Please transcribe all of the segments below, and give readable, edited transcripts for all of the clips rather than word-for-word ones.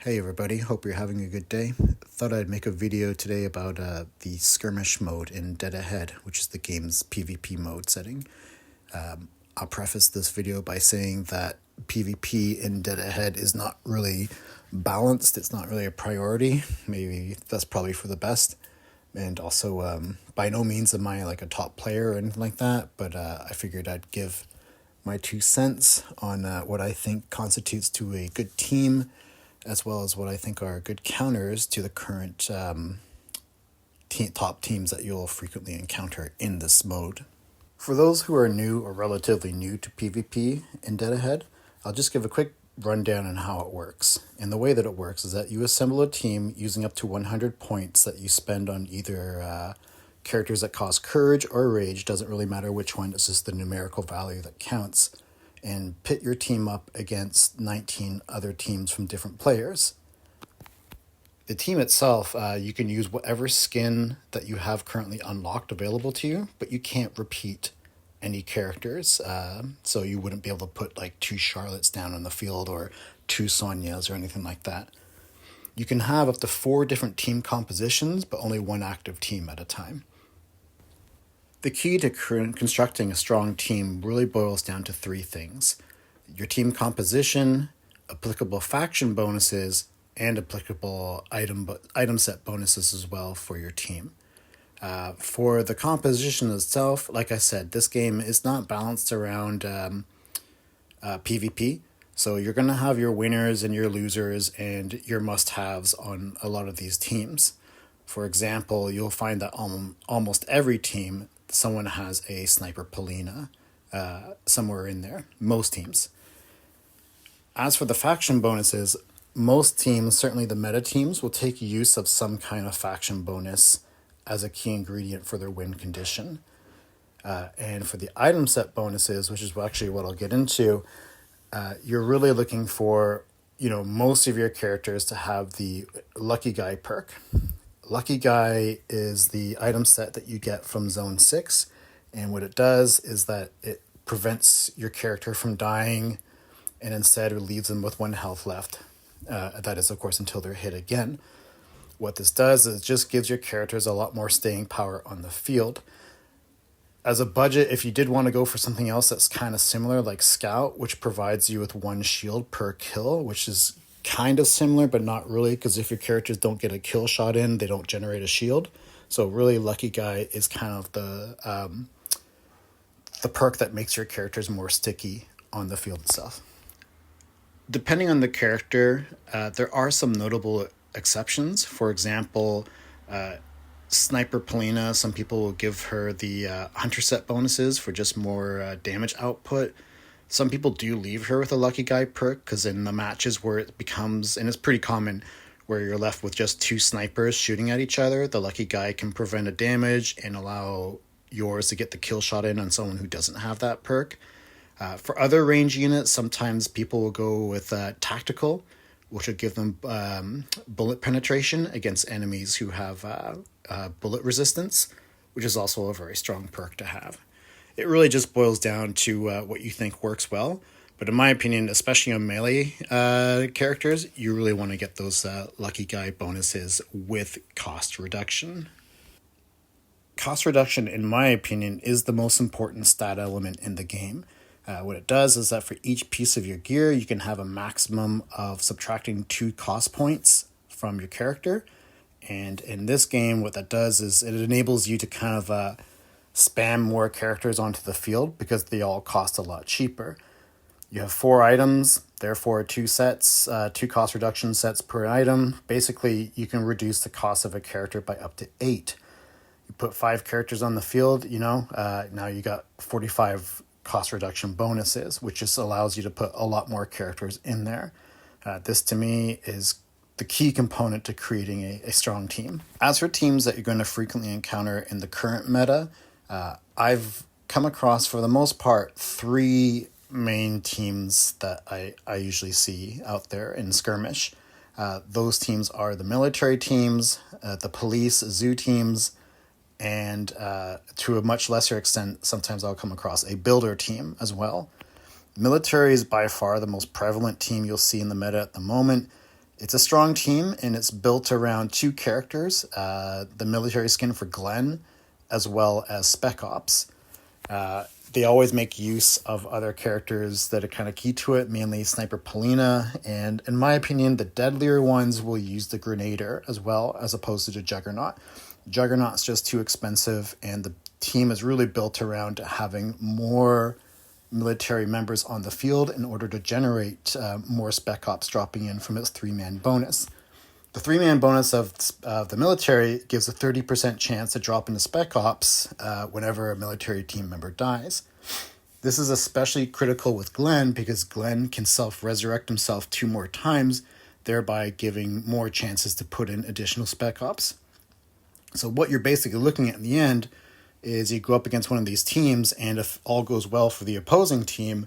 Hey everybody, hope you're having a good day. Thought I'd make a video today about the Skirmish mode in Dead Ahead, which is the game's PvP mode setting. I'll preface this video by saying that PvP in Dead Ahead is not really balanced, it's not really a priority. Maybe that's probably for the best. And also, by no means am I like a top player or anything like that, but I figured I'd give my 2 cents on what I think constitutes to a good team, as well as what I think are good counters to the current top teams that you'll frequently encounter in this mode. For those who are new or relatively new to PvP in Dead Ahead, I'll just give a quick rundown on how it works. And the way that it works is that you assemble a team using up to 100 points that you spend on either characters that cost courage or rage, doesn't really matter which one, it's just the numerical value that counts, and pit your team up against 19 other teams from different players. The team itself, you can use whatever skin that you have currently unlocked available to you, but you can't repeat any characters, so you wouldn't be able to put like 2 Charlottes down on the field or 2 Sonias or anything like that. You can have up to 4 different team compositions, but only 1 active team at a time. The key to constructing a strong team really boils down to 3 things: your team composition, applicable faction bonuses, and applicable item set bonuses as well for your team. For the composition itself, like I said, this game is not balanced around PvP, so you're going to have your winners and your losers and your must-haves on a lot of these teams. For example, you'll find that almost every team, someone has a Sniper Polina somewhere in there, most teams. As for the faction bonuses, most teams, certainly the meta teams, will take use of some kind of faction bonus as a key ingredient for their win condition. And for the item set bonuses, which is actually what I'll get into, you're really looking for, most of your characters to have the Lucky Guy perk. Lucky Guy is the item set that you get from Zone 6, and what it does is that it prevents your character from dying and instead leaves them with 1 health left. That is, of course, until they're hit again. What this does is it just gives your characters a lot more staying power on the field. As a budget, if you did want to go for something else that's kind of similar, like Scout, which provides you with 1 shield per kill, which is kind of similar, but not really, because if your characters don't get a kill shot in, they don't generate a shield. So really, Lucky Guy is kind of the perk that makes your characters more sticky on the field itself. Depending on the character, there are some notable exceptions. For example, Sniper Polina, some people will give her the Hunter set bonuses for just more damage output. Some people do leave her with a Lucky Guy perk, because in the matches where it becomes, and it's pretty common, where you're left with just 2 snipers shooting at each other, the Lucky Guy can prevent a damage and allow yours to get the kill shot in on someone who doesn't have that perk. For other range units, sometimes people will go with Tactical, which would give them bullet penetration against enemies who have bullet resistance, which is also a very strong perk to have. It really just boils down to what you think works well. But in my opinion, especially on melee characters, you really want to get those Lucky Guy bonuses with cost reduction. Cost reduction, in my opinion, is the most important stat element in the game. What it does is that for each piece of your gear, you can have a maximum of subtracting 2 cost points from your character. And in this game, what that does is it enables you to kind of spam more characters onto the field because they all cost a lot cheaper. You have 4 items, therefore 2 sets, 2 cost reduction sets per item. Basically, you can reduce the cost of a character by up to 8. You put 5 characters on the field, now you got 45 cost reduction bonuses, which just allows you to put a lot more characters in there. This, to me, is the key component to creating a strong team. As for teams that you're going to frequently encounter in the current meta, I've come across, for the most part, 3 main teams that I usually see out there in Skirmish. Those teams are the military teams, the police, zoo teams, and to a much lesser extent, sometimes I'll come across a builder team as well. Military is by far the most prevalent team you'll see in the meta at the moment. It's a strong team, and it's built around two characters, the military skin for Glenn, as well as Spec Ops. They always make use of other characters that are kind of key to it, mainly Sniper Polina, and in my opinion, the deadlier ones will use the Grenadier as well, as opposed to the Juggernaut. Juggernaut's just too expensive, and the team is really built around having more military members on the field in order to generate more Spec Ops dropping in from its 3-man bonus. The 3-man bonus of the military gives a 30% chance to drop into Spec Ops whenever a military team member dies. This is especially critical with Glenn because Glenn can self-resurrect himself 2 more times, thereby giving more chances to put in additional Spec Ops. So what you're basically looking at in the end is you go up against one of these teams, and if all goes well for the opposing team,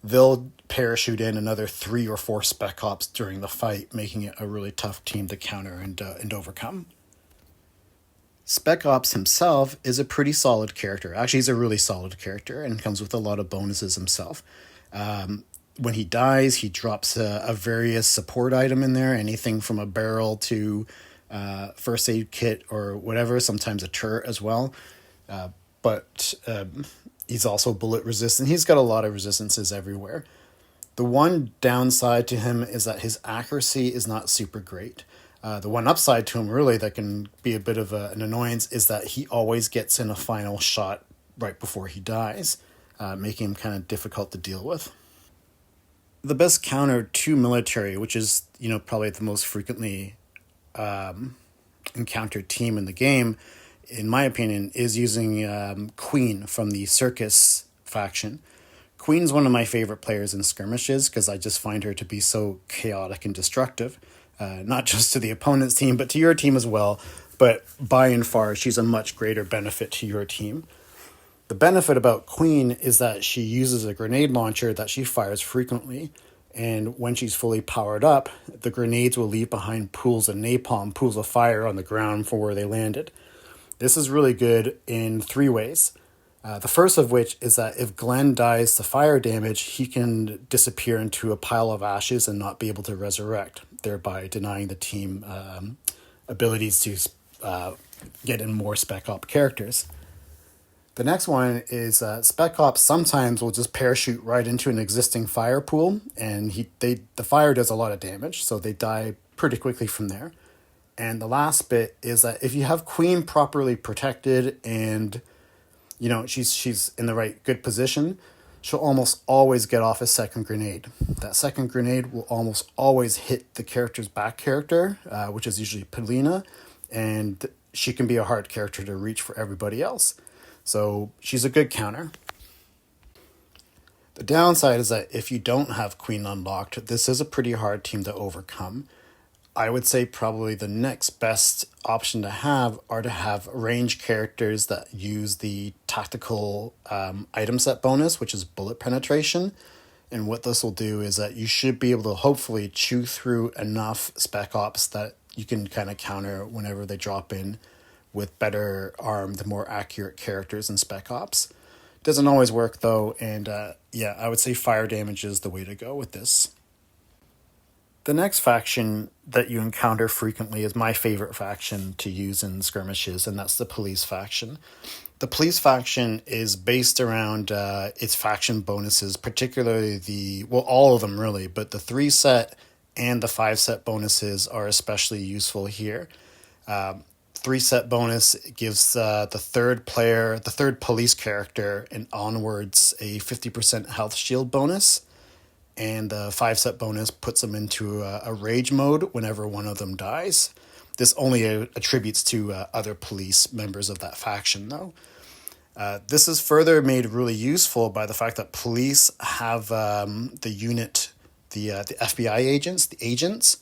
they'll parachute in another 3 or 4 Spec Ops during the fight, making it a really tough team to counter and overcome. Spec Ops himself is a pretty solid character. Actually, he's a really solid character and comes with a lot of bonuses himself. When he dies, he drops a various support item in there, anything from a barrel to first aid kit or whatever, sometimes a turret as well. But he's also bullet resistant. He's got a lot of resistances everywhere. The one downside to him is that his accuracy is not super great. The one upside to him, really, that can be a bit of an annoyance is that he always gets in a final shot right before he dies, making him kind of difficult to deal with. The best counter to military, which is probably the most frequently encountered team in the game, in my opinion, is using Queen from the Circus faction. Queen's one of my favorite players in skirmishes because I just find her to be so chaotic and destructive, not just to the opponent's team, but to your team as well. But by and far, she's a much greater benefit to your team. The benefit about Queen is that she uses a grenade launcher that she fires frequently, and when she's fully powered up, the grenades will leave behind pools of napalm, pools of fire on the ground from where they landed. This is really good in 3 ways. The first of which is that if Glenn dies to fire damage, he can disappear into a pile of ashes and not be able to resurrect, thereby denying the team abilities to get in more Spec Op characters. The next one is Spec Ops sometimes will just parachute right into an existing fire pool, and the fire does a lot of damage, so they die pretty quickly from there. And the last bit is that if you have Queen properly protected and she's in the right good position, she'll almost always get off a second grenade. That second grenade will almost always hit the character's back character, which is usually Polina, and she can be a hard character to reach for everybody else. So she's a good counter. The downside is that if you don't have Queen unlocked, this is a pretty hard team to overcome. I would say probably the next best option to have are to have range characters that use the tactical item set bonus, which is bullet penetration. And what this will do is that you should be able to hopefully chew through enough Spec Ops that you can kind of counter whenever they drop in with better armed, more accurate characters in Spec Ops. Doesn't always work though, and I would say fire damage is the way to go with this. The next faction that you encounter frequently is my favorite faction to use in skirmishes, and that's the police faction. The police faction is based around its faction bonuses, particularly all of them really, but the 3-set and the 5-set bonuses are especially useful here. 3-set bonus gives the third police character and onwards a 50% health shield bonus. And the 5-set bonus puts them into a rage mode whenever one of them dies. This only attributes to other police members of that faction, though. This is further made really useful by the fact that police have the unit, the FBI agents,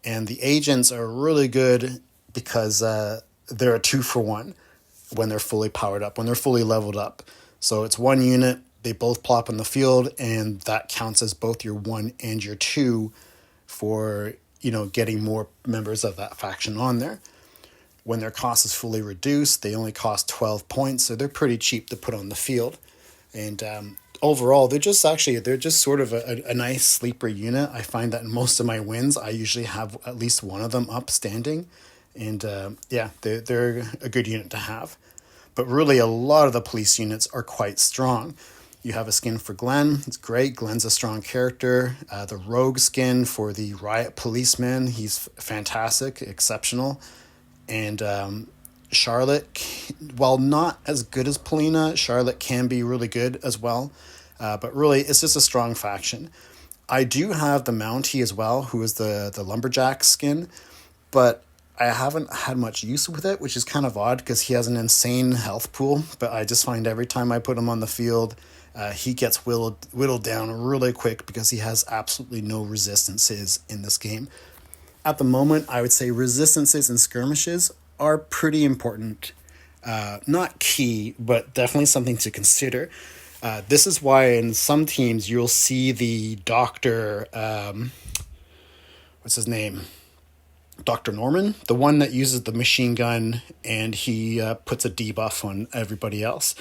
and the agents are really good because they're a 2-for-1 when they're fully powered up, when they're fully leveled up. So it's one unit. They both plop in the field, and that counts as both your 1 and your 2 for, getting more members of that faction on there. When their cost is fully reduced, they only cost 12 points, so they're pretty cheap to put on the field. And overall, they're just sort of a nice sleeper unit. I find that in most of my wins, I usually have at least one of them up standing, and yeah, they're a good unit to have. But really, a lot of the police units are quite strong. You have a skin for Glenn. It's great. Glenn's a strong character. The rogue skin for the riot policeman. He's fantastic, exceptional. And Charlotte, while not as good as Polina, Charlotte can be really good as well. But really, it's just a strong faction. I do have the Mountie as well, who is the lumberjack skin, but I haven't had much use with it, which is kind of odd because he has an insane health pool. But I just find every time I put him on the field, he gets whittled down really quick because he has absolutely no resistances in this game. At the moment, I would say resistances and skirmishes are pretty important. Not key, but definitely something to consider. This is why in some teams you'll see the doctor, what's his name? Dr. Norman, the one that uses the machine gun and he puts a debuff on everybody else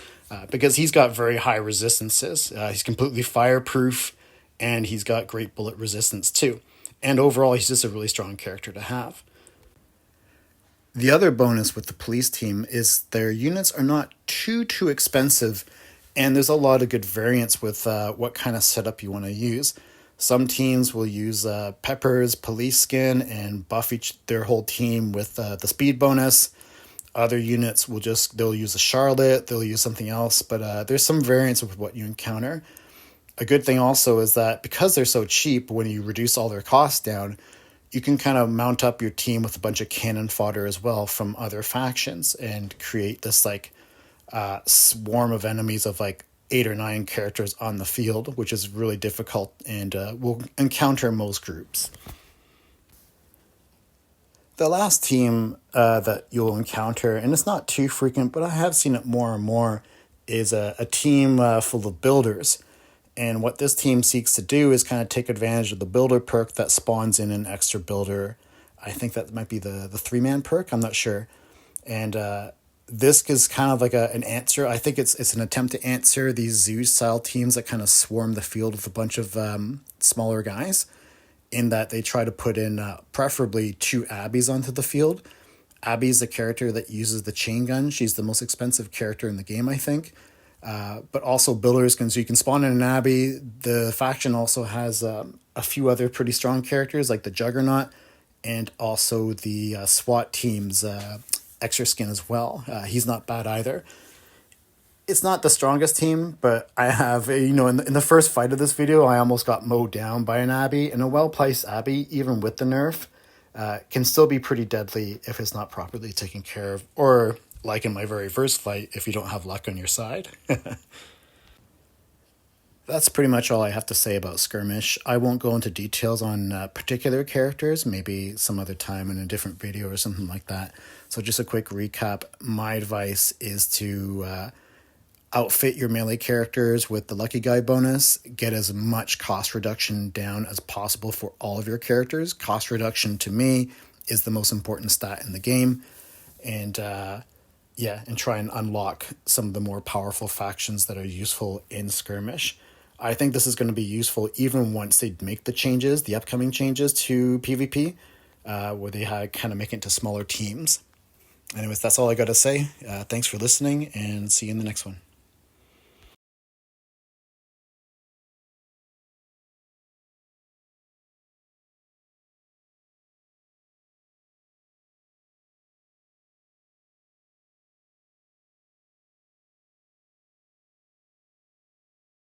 because he's got very high resistances. He's completely fireproof and he's got great bullet resistance too. And overall, he's just a really strong character to have. The other bonus with the police team is their units are not too expensive, and there's a lot of good variance with what kind of setup you want to use. Some teams will use Pepper's police skin and buff their whole team with the speed bonus. Other units they'll use a Charlotte, they'll use something else, but there's some variance with what you encounter. A good thing also is that because they're so cheap, when you reduce all their costs down, you can kind of mount up your team with a bunch of cannon fodder as well from other factions and create this like swarm of enemies of like 8 or 9 characters on the field, which is really difficult and will encounter most groups. The last team that you'll encounter, and it's not too frequent, but I have seen it more and more, is a team full of builders. And what this team seeks to do is kind of take advantage of the builder perk that spawns in an extra builder. I think that might be the 3-man perk. I'm not sure. And this is kind of like an answer. I think it's an attempt to answer these zoo-style teams that kind of swarm the field with a bunch of smaller guys, in that they try to put in preferably 2 Abbeys onto the field. Abby is the character that uses the chain gun. She's the most expensive character in the game, I think. But also builders so you can spawn in an Abbey. The faction also has a few other pretty strong characters like the Juggernaut and also the SWAT team's extra skin as well. He's not bad either. It's not the strongest team, but I have, in the first fight of this video, I almost got mowed down by an Abbey, and a well-placed Abbey, even with the nerf, can still be pretty deadly if it's not properly taken care of, or like in my very first fight, if you don't have luck on your side. That's pretty much all I have to say about Skirmish. I won't go into details on particular characters, maybe some other time in a different video or something like that. So just a quick recap. My advice is to outfit your melee characters with the Lucky Guy bonus. Get as much cost reduction down as possible for all of your characters. Cost reduction, to me, is the most important stat in the game. And and try and unlock some of the more powerful factions that are useful in Skirmish. I think this is going to be useful even once they make the upcoming changes to PvP, where they kind of make it into smaller teams. Anyways, that's all I got to say. Thanks for listening, and see you in the next one.